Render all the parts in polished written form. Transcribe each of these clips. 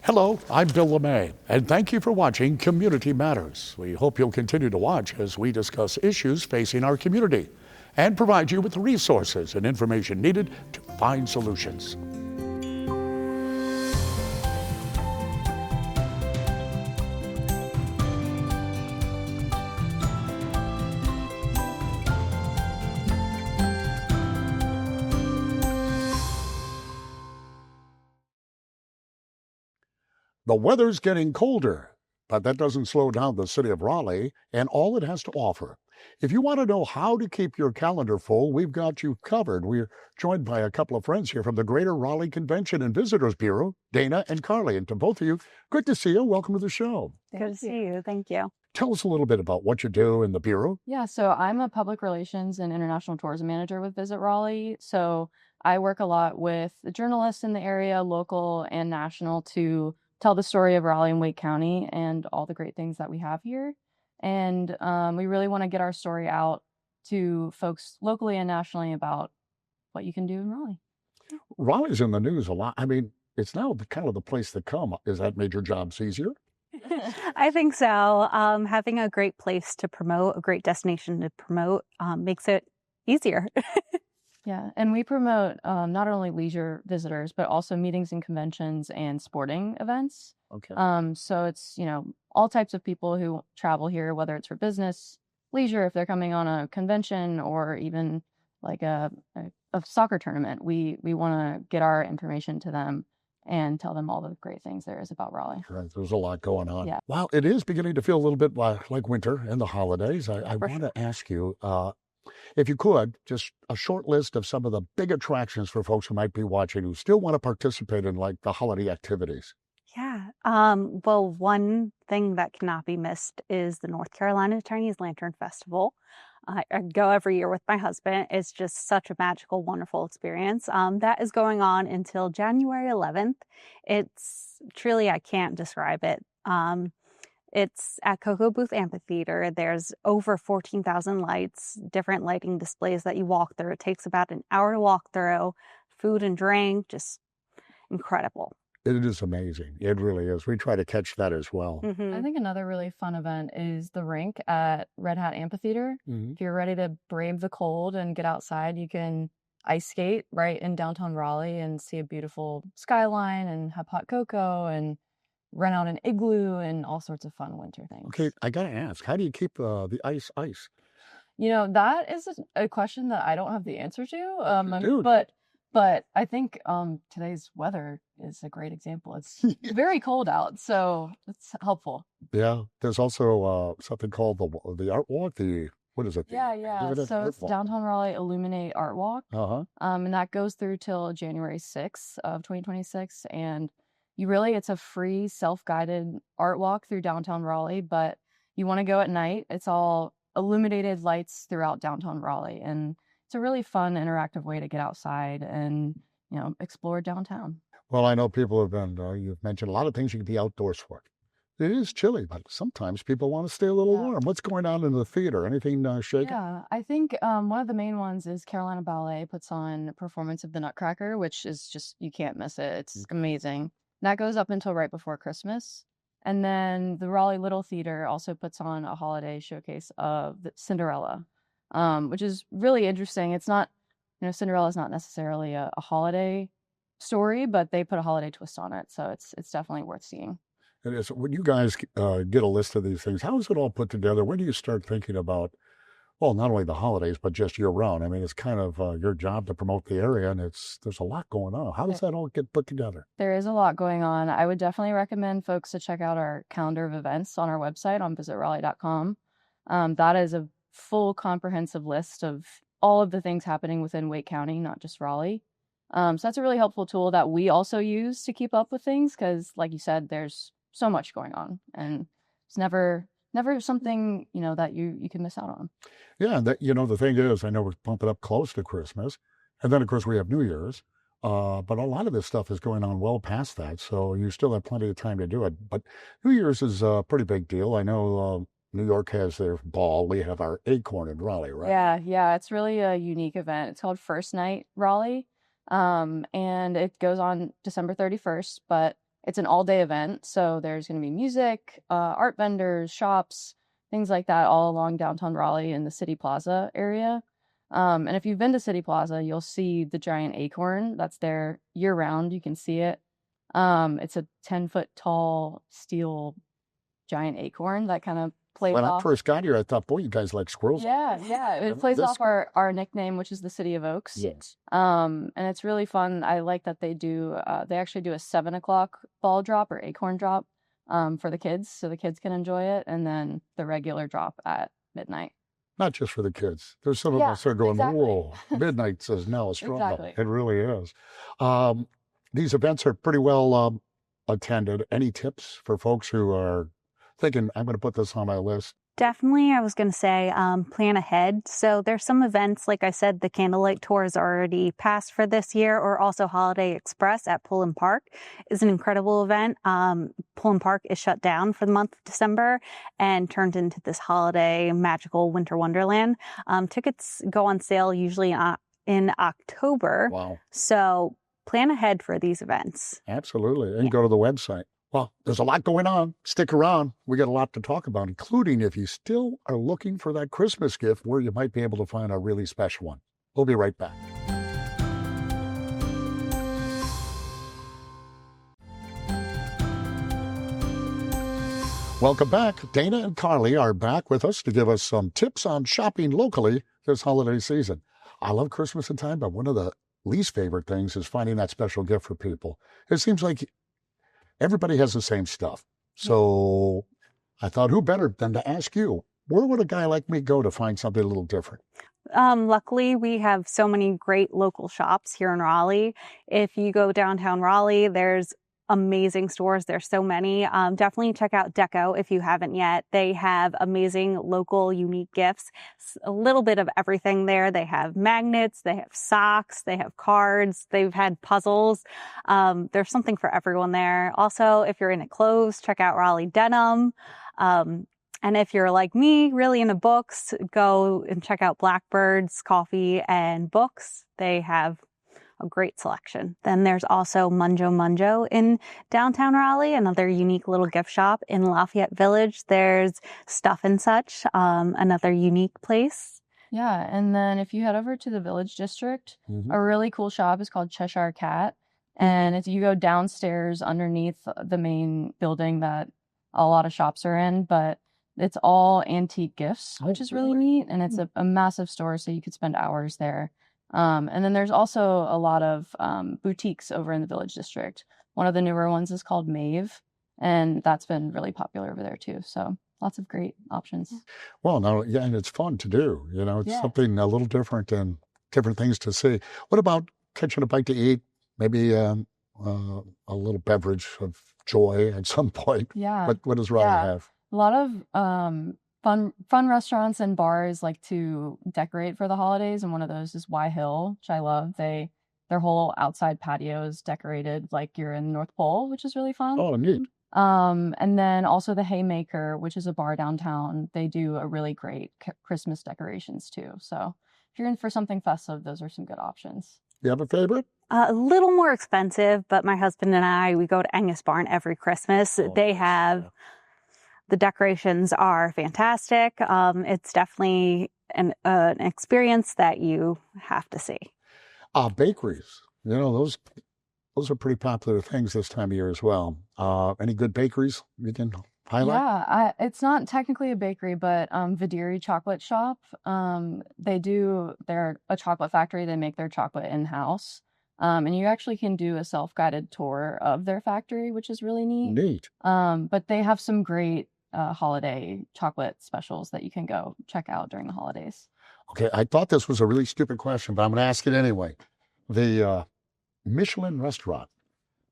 Hello, I'm Bill LuMaye, and thank you for watching Community Matters. We hope you'll continue to watch as we discuss issues facing our community and provide you with the resources and information needed to find solutions. The weather's getting colder, but that doesn't slow down the city of Raleigh and all it has to offer. If you want to know how to keep your calendar full, we've got you covered. We're joined by a couple of friends here from the Greater Raleigh Convention and Visitors Bureau, Dana and Carly. And to both of you, good to see you. Welcome to the show. Good to see you. Thank you. Tell us a little bit about what you do in the Bureau. Yeah, so I'm a public relations and international tourism manager with Visit Raleigh. So I work a lot with the journalists in the area, local and national, to tell the story of Raleigh and Wake County and all the great things that we have here. And we really want to get our story out to folks locally and nationally about what you can do in Raleigh. Raleigh's in the news a lot. I mean, it's now kind of the place to come. Is that made your jobs easier? I think so. Having a great place to promote, a great destination to promote, makes it easier. Yeah, and we promote not only leisure visitors, but also meetings and conventions and sporting events. Okay. So it's, all types of people who travel here, whether it's for business, leisure, if they're coming on a convention, or even like a soccer tournament. We want to get our information to them and tell them all the great things there is about Raleigh. Right, there's a lot going on. Yeah. Wow, it is beginning to feel a little bit like winter and the holidays. I want to ask you, if you could, just a short list of some of the big attractions for folks who might be watching who still want to participate in like the holiday activities. Yeah. Well, one thing that cannot be missed is the North Carolina Chinese Lantern Festival. I go every year with my husband. It's just such a magical, wonderful experience. That is going on until January 11th. It's truly, I can't describe it. It's at Cocoa Booth Amphitheater. There's over 14,000 lights, different lighting displays that you walk through. It takes about an hour to walk through. Food and drink, just incredible. It is amazing. It really is. We try to catch that as well. Mm-hmm. I think another really fun event is the rink at Red Hat Amphitheater. Mhm. If you're ready to brave the cold and get outside, you can ice skate right in downtown Raleigh and see a beautiful skyline and have hot cocoa and rent out an igloo and all sorts of fun winter things. Okay, I got to ask, how do you keep the ice? That is a question that I don't have the answer to. Dude. But I think today's weather is a great example. It's very cold out, so it's helpful. Yeah, there's also something called the Art Walk. What is it? Yeah. So it's Downtown Raleigh Illuminate Art Walk. Uh-huh. And that goes through till January 6th of 2026. And it's a free self-guided art walk through downtown Raleigh, but you want to go at night. It's all illuminated lights throughout downtown Raleigh. And it's a really fun, interactive way to get outside and, explore downtown. Well, I know people have been, you've mentioned a lot of things you can be outdoors for. It is chilly, but sometimes people want to stay a little warm. What's going on in the theater? Anything shaking? Yeah, I think one of the main ones is Carolina Ballet puts on a performance of the Nutcracker, which is just, you can't miss it. It's amazing. That goes up until right before Christmas. And then the Raleigh Little Theater also puts on a holiday showcase of Cinderella, which is really interesting. It's not, Cinderella is not necessarily a holiday story, but they put a holiday twist on it. So it's definitely worth seeing. It is. When you guys get a list of these things, how is it all put together? When do you start thinking about, well, not only the holidays, but just year round? I mean, it's kind of your job to promote the area, and there's a lot going on. How does that all get put together? There is a lot going on. I would definitely recommend folks to check out our calendar of events on our website on visitraleigh.com. That is a full comprehensive list of all of the things happening within Wake County, not just Raleigh. So that's a really helpful tool that we also use to keep up with things because, like you said, there's so much going on, and it's never something, that you can miss out on. Yeah, the thing is, I know we're bumping up close to Christmas, and then, of course, we have New Year's, but a lot of this stuff is going on well past that, so you still have plenty of time to do it. But New Year's is a pretty big deal. I know New York has their ball. We have our Acorn in Raleigh, right? Yeah, it's really a unique event. It's called First Night Raleigh, and it goes on December 31st, but It's an all-day event, so there's going to be music, art vendors, shops, things like that all along downtown Raleigh in the City Plaza area. And if you've been to City Plaza, you'll see the giant acorn that's there year-round. You can see it. It's a 10-foot tall steel giant acorn that kind of plays When I off. first got here, I thought, boy, you guys like squirrels. Yeah. It plays This- off our nickname, which is the City of Oaks. Yes. And it's really fun. I like that they actually do a 7 o'clock ball drop or acorn drop for the kids, so the kids can enjoy it, and then the regular drop at midnight. Not just for the kids. There's some of Yeah, us that are going, exactly. whoa, midnight says now a struggle. Exactly. It really is. These events are pretty well attended. Any tips for folks who are thinking, I'm going to put this on my list? Definitely, I was going to say plan ahead. So there's some events, like I said, the candlelight tour is already passed for this year, or also Holiday Express at Pullen Park is an incredible event. Pullen Park is shut down for the month of December and turned into this holiday magical winter wonderland. Tickets go on sale usually in October. Wow. So plan ahead for these events. Absolutely. And go to the website. Well, there's a lot going on. Stick around. We got a lot to talk about, including if you still are looking for that Christmas gift where you might be able to find a really special one. We'll be right back. Welcome back. Dana and Carly are back with us to give us some tips on shopping locally this holiday season. I love Christmas and time, but one of the least favorite things is finding that special gift for people. It seems like everybody has the same stuff. So I thought, who better than to ask you, where would a guy like me go to find something a little different? Luckily, we have so many great local shops here in Raleigh. If you go downtown Raleigh, there's amazing stores. There's so many. Definitely check out Deco if you haven't yet. They have amazing local unique gifts. A little bit of everything there. They have magnets, they have socks, they have cards, they've had puzzles. There's something for everyone there. Also, if you're into clothes, check out Raleigh Denim. And if you're like me, really into books, go and check out Blackbird's Coffee and Books. They have a great selection. Then there's also Munjo in downtown Raleigh, another unique little gift shop. In Lafayette Village, there's Stuff and Such, another unique place. Yeah, and then if you head over to the Village District, a really cool shop is called Cheshire Cat. And if you go downstairs underneath the main building that a lot of shops are in, but it's all antique gifts, which is really neat. And it's a massive store, so you could spend hours there. And then there's also a lot of boutiques over in the Village District. One of the newer ones is called Maeve, and that's been really popular over there too. So lots of great options. Well, no, yeah, and it's fun to do. You know, it's Yeah. something a little different and different things to see. What about catching a bite to eat? Maybe a little beverage of joy at some point. Yeah. What does Raleigh Yeah. have? A lot of fun restaurants and bars like to decorate for the holidays, and one of those is Y Hill, which I love. Their whole outside patio is decorated like you're in North Pole, which is really fun. Oh, neat. And then also the Haymaker, which is a bar downtown. They do a really great Christmas decorations too. So if you're in for something festive, those are some good options. You have a favorite? A little more expensive, but my husband and I, we go to Angus Barn every Christmas. They have, the decorations are fantastic. It's definitely an experience that you have to see. Bakeries. You know, those are pretty popular things this time of year as well. Any good bakeries you can highlight? Yeah, it's not technically a bakery, but Vidiri Chocolate Shop. They're a chocolate factory. They make their chocolate in-house. And you actually can do a self-guided tour of their factory, which is really neat. Neat. But they have some great holiday chocolate specials that you can go check out during the holidays. Okay, I thought this was a really stupid question, but I'm going to ask it anyway. The Michelin restaurant.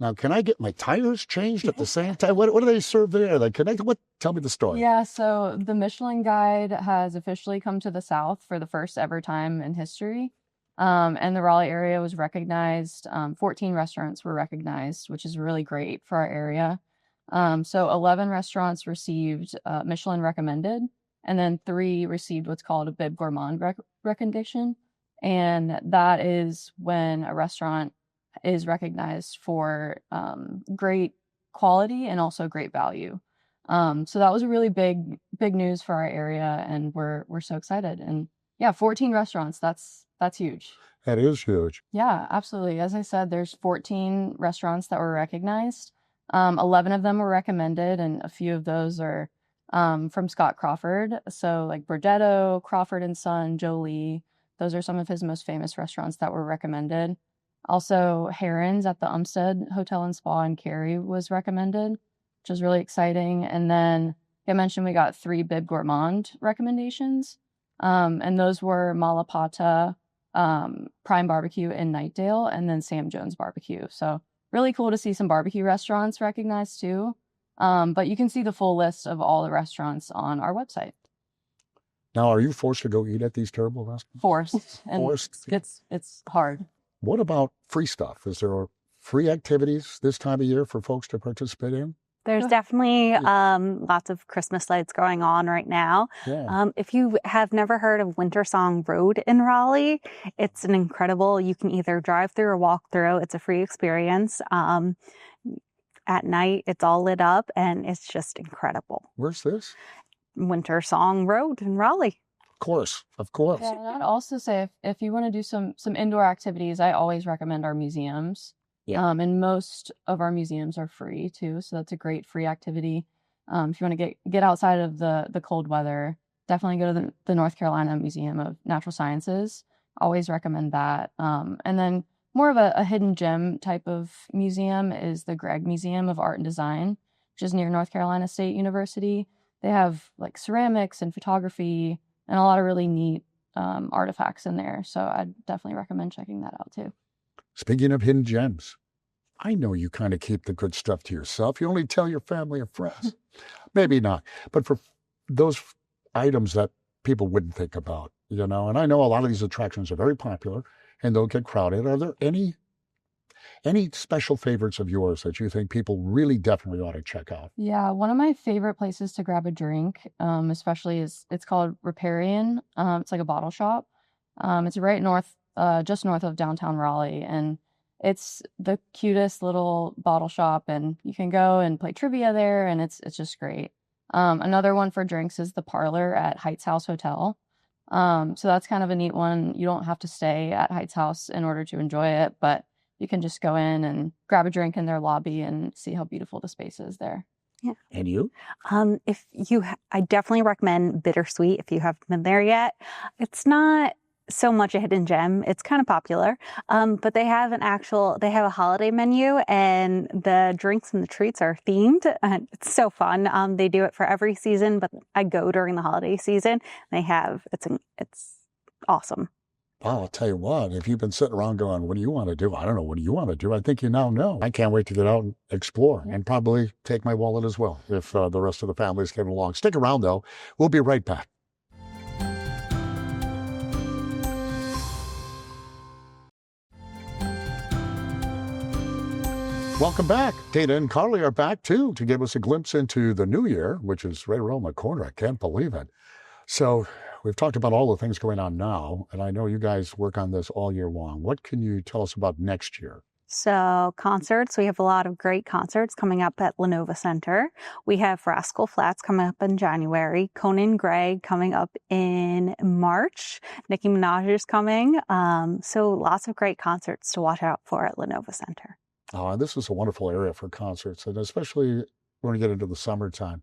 Now, can I get my tires changed at the same time? What do they serve there? They connect. Tell me the story. Yeah, so the Michelin Guide has officially come to the South for the first ever time in history. And the Raleigh area was recognized. 14 restaurants were recognized, which is really great for our area. So 11 restaurants received Michelin recommended, and then 3 received what's called a Bib Gourmand recognition. And that is when a restaurant is recognized for great quality and also great value. So that was a really big news for our area, and we're so excited. And yeah, 14 restaurants. That's huge. That is huge. Yeah, absolutely. As I said, there's 14 restaurants that were recognized. 11 of them were recommended, and a few of those are from Scott Crawford. So like Bordetto, Crawford and Son, Jolie. Those are some of his most famous restaurants that were recommended. Also, Heron's at the Umstead Hotel and Spa in Cary was recommended, which is really exciting. And then I mentioned we got 3 Bib Gourmand recommendations. And those were Malapata, Prime Barbecue in Nightdale, and then Sam Jones Barbecue. So really cool to see some barbecue restaurants recognized too. But you can see the full list of all the restaurants on our website. Now, are you forced to go eat at these terrible restaurants? Forced. And Forced. It's hard. What about free stuff? Is there free activities this time of year for folks to participate in? There's definitely lots of Christmas lights going on right now. Yeah. If you have never heard of Winter Song Road in Raleigh, it's an incredible, you can either drive through or walk through. It's a free experience. At night, it's all lit up and it's just incredible. Where's this? Winter Song Road in Raleigh. Of course. Yeah, and I'd also say if you want to do some indoor activities, I always recommend our museums. Yeah. And most of our museums are free too, so that's a great free activity. If you want to get outside of the cold weather, definitely go to the North Carolina Museum of Natural Sciences. Always recommend that. And then more of a hidden gem type of museum is the Gregg Museum of Art and Design, which is near North Carolina State University. They have like ceramics and photography and a lot of really neat artifacts in there. So I'd definitely recommend checking that out too. Speaking of hidden gems, I know you kind of keep the good stuff to yourself. You only tell your family or friends. Maybe not. But for those items that people wouldn't think about, and I know a lot of these attractions are very popular and they'll get crowded. Are there any special favorites of yours that you think people really definitely ought to check out? Yeah, one of my favorite places to grab a drink, especially it's called Riparian. It's like a bottle shop. It's right just north of downtown Raleigh, and it's the cutest little bottle shop, and you can go and play trivia there, and it's just great. Another one for drinks is the Parlor at Heights House Hotel. So that's kind of a neat one. You don't have to stay at Heights House in order to enjoy it, but you can just go in and grab a drink in their lobby and see how beautiful the space is there. Yeah. And you? I definitely recommend Bittersweet if you haven't been there yet. It's not so much a hidden gem. It's kind of popular. But they have a holiday menu, and the drinks and the treats are themed. And it's so fun. They do it for every season, but I go during the holiday season. It's awesome. Well, I'll tell you what, if you've been sitting around going, what do you want to do? I don't know. What do you want to do? I think you now know. I can't wait to get out and explore and probably take my wallet as well if the rest of the family's getting along. Stick around, though. We'll be right back. Welcome back. Dana and Carly are back, too, to give us a glimpse into the new year, which is right around the corner. I can't believe it. So we've talked about all the things going on now, and I know you guys work on this all year long. What can you tell us about next year? So concerts, we have a lot of great concerts coming up at Lenovo Center. We have Rascal Flatts coming up in January, Conan Gray coming up in March, Nicki Minaj is coming. So lots of great concerts to watch out for at Lenovo Center. This is a wonderful area for concerts, and especially when we get into the summertime.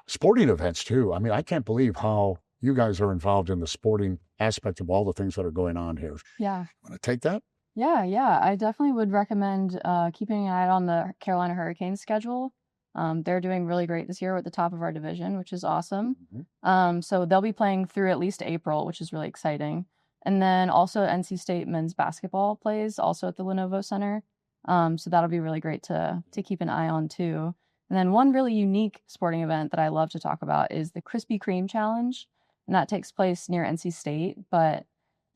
Sporting events, too. I mean, I can't believe how you guys are involved in the sporting aspect of all the things that are going on here. Yeah. Want to take that? Yeah. I definitely would recommend keeping an eye on the Carolina Hurricanes schedule. They're doing really great this year at the top of our division, which is awesome. Mm-hmm. So they'll be playing through at least April, which is really exciting. And then also NC State men's basketball plays also at the Lenovo Center. So that'll be really great to keep an eye on too. And then one really unique sporting event that I love to talk about is the Krispy Kreme Challenge. And that takes place near NC State. But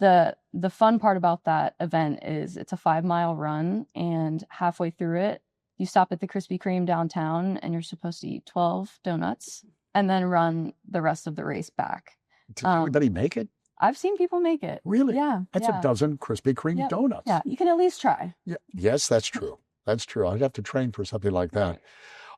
the fun part about that event is it's a 5-mile run, and halfway through it, you stop at the Krispy Kreme downtown and you're supposed to eat 12 donuts and then run the rest of the race back. Did anybody make it? I've seen people make it. Really? Yeah. That's a dozen Krispy Kreme donuts. Yeah, you can at least try. Yeah. Yes, that's true. That's true. I'd have to train for something like that.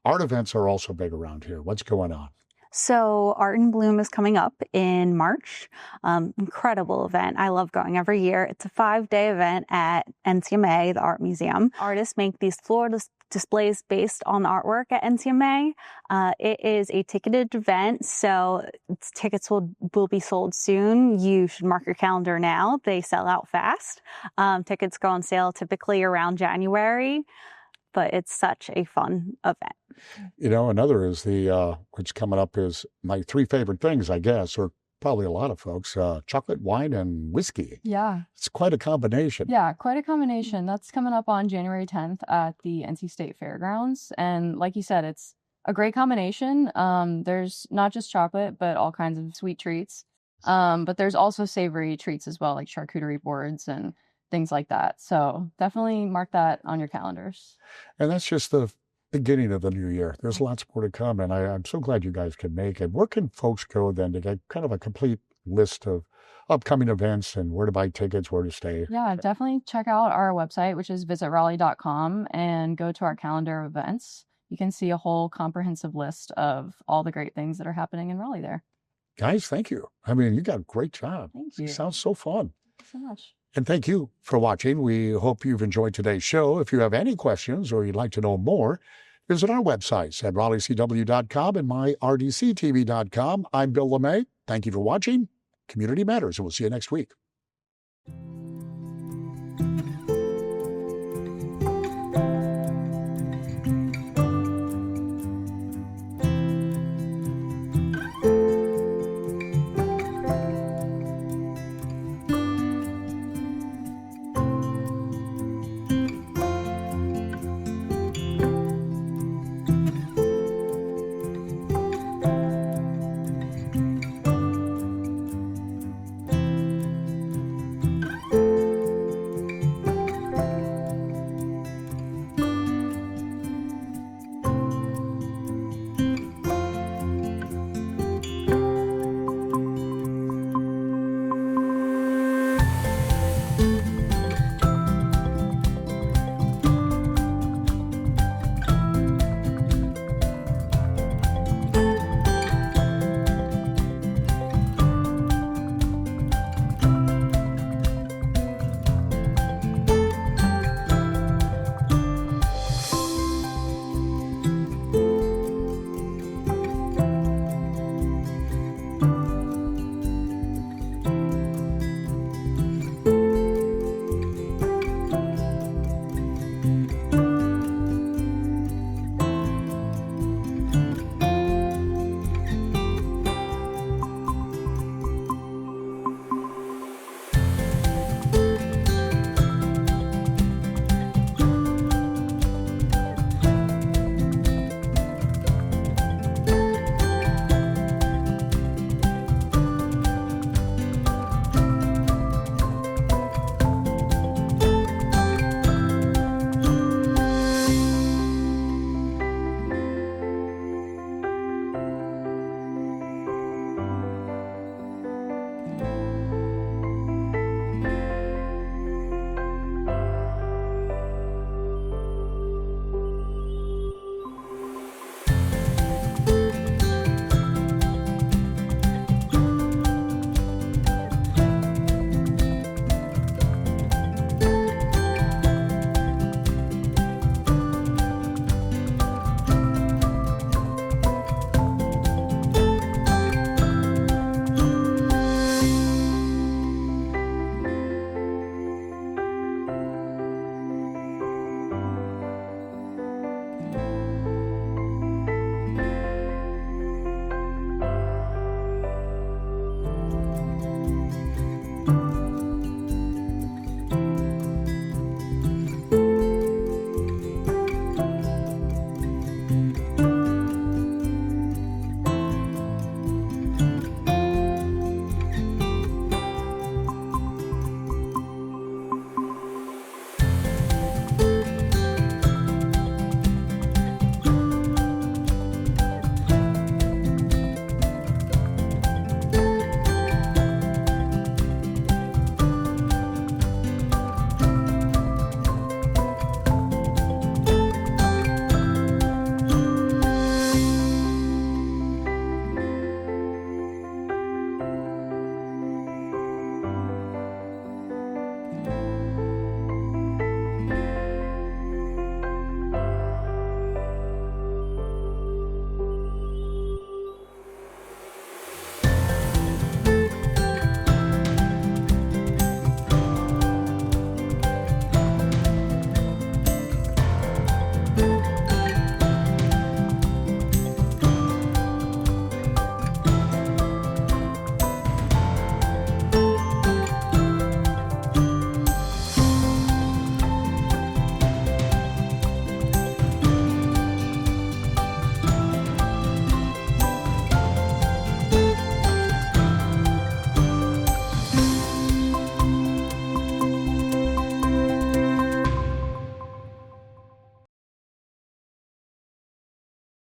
Art events are also big around here. What's going on? So Art in Bloom is coming up in March. Incredible event. I love going every year. It's a 5-day event at NCMA, the art museum. Artists make these floor displays based on the artwork at NCMA. It is a ticketed event, so tickets will be sold soon. You should mark your calendar now. They sell out fast. Tickets go on sale typically around January, but it's such a fun event. You know, another is which coming up is my 3 favorite things, I guess, or probably a lot of folks, chocolate, wine, and whiskey. Yeah. It's quite a combination. Yeah, quite a combination. That's coming up on January 10th at the NC State Fairgrounds. And like you said, it's a great combination. There's not just chocolate, but all kinds of sweet treats. But there's also savory treats as well, like charcuterie boards and things like that. So definitely mark that on your calendars. And that's just the beginning of the new year. There's lots more to come, and I'm so glad you guys can make it. Where can folks go then to get kind of a complete list of upcoming events and where to buy tickets, where to stay? Yeah, definitely check out our website, which is visitraleigh.com, and go to our calendar of events. You can see a whole comprehensive list of all the great things that are happening in Raleigh there. Guys, thank you. I mean, you got a great job. Thank you. It sounds so fun. Thanks so much. And thank you for watching. We hope you've enjoyed today's show. If you have any questions or you'd like to know more, visit our websites at RaleighCW.com and myRDCTV.com. I'm Bill LuMaye. Thank you for watching. Community Matters, and we'll see you next week.